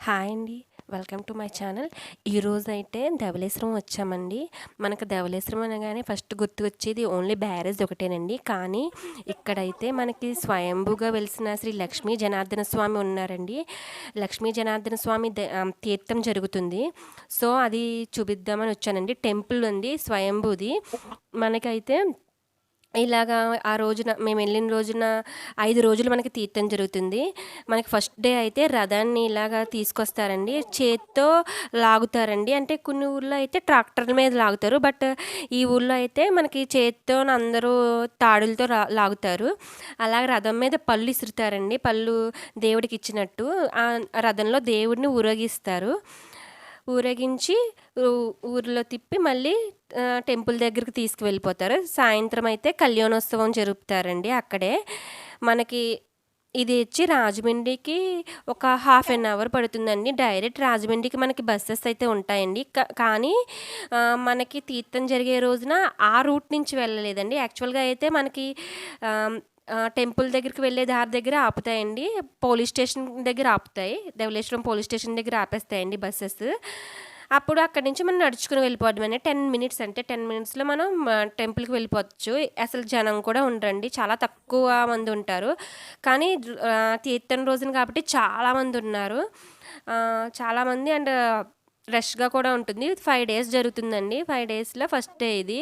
Hi అండి. Welcome to my channel. ఈరోజైతే ధవళేశ్వరం వచ్చామండి. మనకు ధవళేశ్వరం అనగానే ఫస్ట్ గుర్తుకొచ్చేది ఓన్లీ బ్యారేజ్ ఒకటేనండి. కానీ ఇక్కడైతే మనకి స్వయంభూగా వెలిసిన శ్రీ లక్ష్మీ జనార్దన స్వామి ఉన్నారండి. లక్ష్మీ జనార్దన స్వామి తీర్థం జరుగుతుంది. సో అది చూపిద్దామని వచ్చానండి. టెంపుల్ ఉంది స్వయంభూది. మనకైతే ఇలాగా ఆ రోజున మేము వెళ్ళిన రోజున 5 రోజులు మనకి తీర్థం జరుగుతుంది. మనకి ఫస్ట్ డే అయితే రథాన్ని ఇలాగా తీసుకొస్తారండి. చేత్తో లాగుతారండి. అంటే కొన్ని ఊర్లో అయితే ట్రాక్టర్ల మీద లాగుతారు. బట్ ఈ ఊర్లో అయితే మనకి చేత్తో అందరూ తాడులతో లాగుతారు. అలాగే రథం మీద పళ్ళు ఇసురుతారండి. పళ్ళు దేవుడికి ఇచ్చినట్టు ఆ రథంలో దేవుడిని ఊరేగిస్తారు. ఊరేగించి ఊరిలో తిప్పి మళ్ళీ టెంపుల్ దగ్గరికి తీసుకువెళ్ళిపోతారు. సాయంత్రం అయితే కళ్యాణోత్సవం జరుపుతారండి అక్కడే. మనకి ఇది వచ్చి రాజమండ్రికి ఒక హాఫ్ అన్ అవర్ పడుతుందండి. డైరెక్ట్ రాజమండ్రికి మనకి బస్సెస్ అయితే ఉంటాయండి. కానీ మనకి తీర్థం జరిగే రోజున ఆ రూట్ నుంచి వెళ్ళలేదండి. యాక్చువల్గా అయితే మనకి టెంపుల్ దగ్గరికి వెళ్ళే దారి దగ్గర ఆపుతాయండి. పోలీస్ స్టేషన్ దగ్గర ఆపుతాయి. ధవళేశ్వరం పోలీస్ స్టేషన్ దగ్గర ఆపేస్తాయండి బస్సెస్. అప్పుడు అక్కడి నుంచి మనం నడుచుకుని వెళ్ళిపోవడమే. 10 మినిట్స్ అంటే 10 మినిట్స్లో మనం టెంపుల్కి వెళ్ళిపోవచ్చు. అసలు జనం కూడా ఉండరండి, చాలా తక్కువ మంది ఉంటారు. కానీ తీర్థం రోజున కాబట్టి చాలామంది ఉన్నారు. చాలామంది అండ్ రష్గా కూడా ఉంటుంది. 5 డేస్ జరుగుతుందండి. 5 డేస్లో ఫస్ట్ డే ఇది.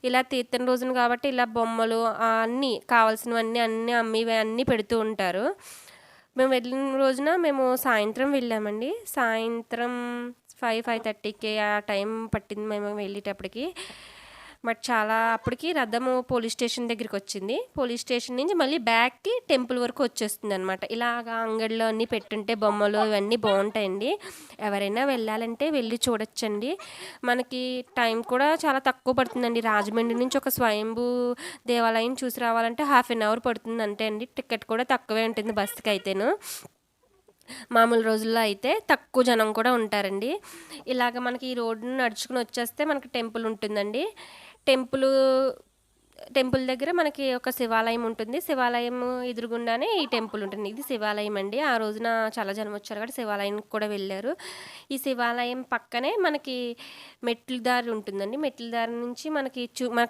ఇలా తీర్థం రోజున కాబట్టి ఇలా బొమ్మలు అన్నీ కావాల్సినవన్నీ అన్నీ పెడుతూ ఉంటారు. మేము వెళ్ళిన రోజున మేము సాయంత్రం వెళ్ళామండి. సాయంత్రం 5:30కి ఆ టైం పట్టింది మేము వెళ్ళేటప్పటికి. బట్ చాలా అప్పటికి రథము పోలీస్ స్టేషన్ దగ్గరికి వచ్చింది. పోలీస్ స్టేషన్ నుంచి మళ్ళీ బ్యాక్కి టెంపుల్ వరకు వచ్చేస్తుంది అనమాట. ఇలాగా అంగడిలో అన్నీ పెట్టుంటే బొమ్మలు ఇవన్నీ బాగుంటాయండి. ఎవరైనా వెళ్ళాలంటే వెళ్ళి చూడొచ్చండి. మనకి టైం కూడా చాలా తక్కువ పడుతుందండి. రాజమండ్రి నుంచి ఒక స్వయంభూ దేవాలయం చూసి రావాలంటే హాఫ్ అన్ అవర్ పడుతుంది అంతే అండి. టికెట్ కూడా తక్కువే ఉంటుంది బస్కి అయితేను. మామూలు రోజుల్లో అయితే తక్కువ జనం కూడా ఉంటారండి. ఇలాగ మనకి ఈ రోడ్డును నడుచుకుని వచ్చేస్తే మనకి టెంపుల్ ఉంటుందండి. టెంపుల్ దగ్గర మనకి ఒక శివాలయం ఉంటుంది. శివాలయం ఎదురుగుండానే ఈ టెంపుల్ ఉంటుంది. ఇది శివాలయం అండి. ఆ రోజున చాలా జనం వచ్చారు కాబట్టి శివాలయానికి కూడా వెళ్ళారు. ఈ శివాలయం పక్కనే మనకి మెట్ల దారి ఉంటుందండి. మెట్ల దారి నుంచి మనకు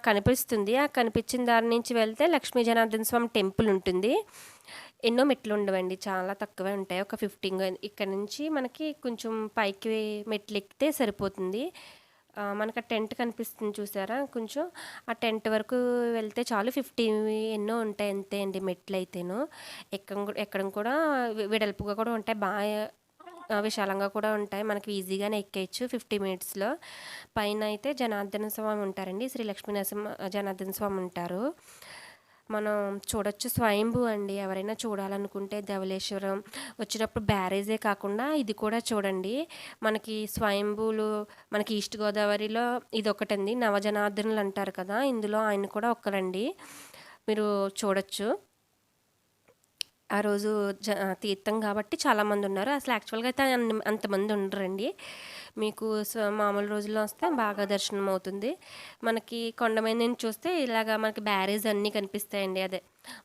కనిపిస్తుంది. ఆ కనిపించిన దారి నుంచి వెళ్తే లక్ష్మీ జనార్దన స్వామి టెంపుల్ ఉంటుంది. ఎన్నో మెట్లు ఉండవండి, చాలా తక్కువే ఉంటాయి. ఒక 15 ఇక్కడ నుంచి మనకి కొంచెం పైకి మెట్లు ఎక్కితే సరిపోతుంది. మనకు ఆ టెంట్ కనిపిస్తుంది చూసారా, కొంచెం ఆ టెంట్ వరకు వెళ్తే చాలు. 50 ఎన్నో ఉంటాయి అంతే అండి మెట్లు అయితేను. ఎక్కడం కూడా వెడల్పుగా కూడా ఉంటాయి, బాగా విశాలంగా కూడా ఉంటాయి. మనకి ఈజీగానే ఎక్కేయచ్చు 50 మినిట్స్లో. పైన అయితే జనార్దన స్వామి ఉంటారండి. శ్రీ లక్ష్మీ నరసింహ జనార్దన స్వామి ఉంటారు. మనం చూడొచ్చు. స్వయంభూ అండి. ఎవరైనా చూడాలనుకుంటే ధవళేశ్వరం వచ్చినప్పుడు బ్యారేజే కాకుండా ఇది కూడా చూడండి. మనకి స్వయంభూలు మనకి ఈస్ట్ గోదావరిలో ఇది ఒకటండి. నవజనార్దనులు అంటారు కదా, ఇందులో ఆయన కూడా ఒక్కరండి. మీరు చూడొచ్చు. ఆ రోజు తీర్థం కాబట్టి చాలామంది ఉన్నారు. అసలు యాక్చువల్గా అయితే అంతమంది ఉండరండి. మీకు మామూలు రోజుల్లో వస్తే బాగా దర్శనం అవుతుంది. మనకి కొండ మీద నుంచి చూస్తే ఇలాగా మనకి బ్యారేజ్ అన్నీ కనిపిస్తాయండి. అదే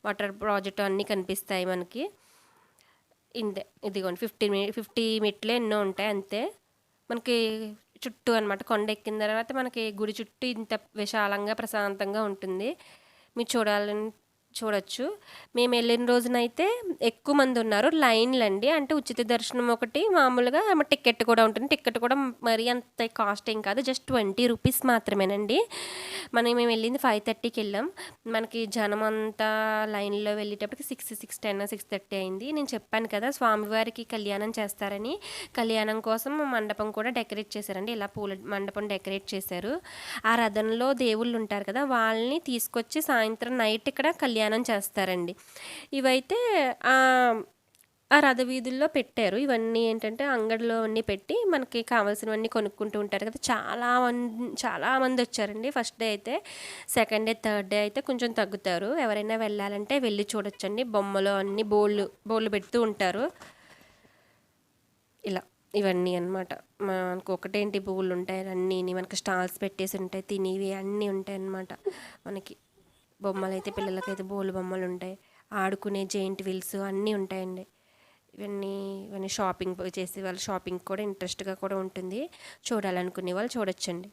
వాటర్ ప్రాజెక్ట్ అన్నీ కనిపిస్తాయి మనకి. ఇదిగోండి 50 మెట్లే ఎన్నో ఉంటాయి అంతే. మనకి చుట్టూ అనమాట కొండ ఎక్కిన తర్వాత మనకి గుడి చుట్టూ ఇంత విశాలంగా ప్రశాంతంగా ఉంటుంది. మీరు చూడొచ్చు. మేము వెళ్ళిన రోజునైతే ఎక్కువ మంది ఉన్నారు. లైన్లు అండి. అంటే ఉచిత దర్శనం ఒకటి, మామూలుగా టికెట్ కూడా ఉంటుంది. టికెట్ కూడా మరీ అంత కాస్ట్ ఏం కాదు, జస్ట్ 20 రూపీస్ మాత్రమేనండి. మేము వెళ్ళింది 5:30కి వెళ్ళాం. మనకి జనం అంతా లైన్లో వెళ్ళేటప్పటికి 6:10 6:30 అయింది. నేను చెప్పాను కదా స్వామివారికి కళ్యాణం చేస్తారని. కళ్యాణం కోసం మండపం కూడా డెకరేట్ చేశారండి. ఇలా పూల మండపం డెకరేట్ చేశారు. ఆ రథంలో దేవుళ్ళు ఉంటారు కదా, వాళ్ళని తీసుకొచ్చి సాయంత్రం నైట్ ఇక్కడ కళ్యాణం చేస్తారండి. ఇవైతే ఆ రథ వీధుల్లో పెట్టారు. ఇవన్నీ ఏంటంటే అంగడిలో అన్నీ పెట్టి మనకి కావాల్సినవన్నీ కొనుక్కుంటూ ఉంటారు కదా. చాలామంది వచ్చారండి ఫస్ట్ డే అయితే. సెకండ్ డే థర్డ్ డే అయితే కొంచెం తగ్గుతారు. ఎవరైనా వెళ్ళాలంటే వెళ్ళి చూడొచ్చండి. బొమ్మలు అన్నీ బోళ్ళు పెడుతూ ఉంటారు. ఇలా ఇవన్నీ అనమాట. మనకు ఒకటేంటి పువ్వులు ఉంటాయి, అన్నీ మనకి స్టాల్స్ పెట్టేసి ఉంటాయి, తినేవి అన్నీ ఉంటాయి అన్నమాట. మనకి బొమ్మలు అయితే పిల్లలకైతే బోలు బొమ్మలు ఉంటాయి, ఆడుకునే జెయింట్ వీల్స్ అన్నీ ఉంటాయండి. ఇవన్నీ ఇవన్నీ షాపింగ్ చేసే వాళ్ళు షాపింగ్ కూడా ఇంట్రెస్ట్గా కూడా ఉంటుంది. చూడాలనుకునే వాళ్ళు చూడొచ్చండి.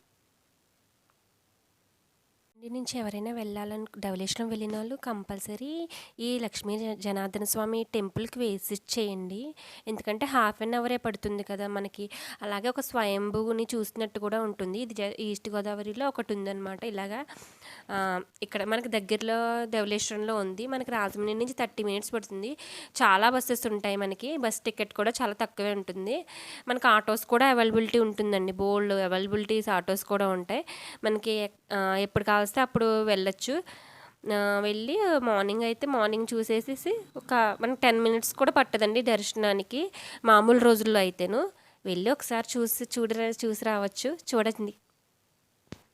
ఇంటి నుంచి ఎవరైనా ధవళేశ్వరం వెళ్ళిన వాళ్ళు కంపల్సరీ ఈ లక్ష్మీ జనార్దన స్వామి టెంపుల్కి విజిట్ చేయండి. ఎందుకంటే హాఫ్ అన్ అవరే పడుతుంది కదా మనకి. అలాగే ఒక స్వయంభుని చూసినట్టు కూడా ఉంటుంది. ఇది ఈస్ట్ గోదావరిలో ఒకటి ఉందన్నమాట ఇలాగా. ఇక్కడ మనకి దగ్గరలో ధవళేశ్వరంలో ఉంది. మనకి రాజమండ్రి నుంచి 30 మినిట్స్ పడుతుంది. చాలా బస్సెస్ ఉంటాయి మనకి. బస్ టికెట్ కూడా చాలా తక్కువే ఉంటుంది. మనకి ఆటోస్ కూడా అవైలబిలిటీ ఉంటుందండి. బోల్డ్ అవైలబిలిటీస్ ఆటోస్ కూడా ఉంటాయి మనకి. ఎప్పుడు కావాల్సి అప్పుడు వెళ్ళొచ్చు. వెళ్ళి మార్నింగ్ చూసేసేసి మనకి 10 మినిట్స్ కూడా పట్టదండి దర్శనానికి, మామూలు రోజుల్లో అయితేను. వెళ్ళి ఒకసారి చూసి రావచ్చు. చూడండి.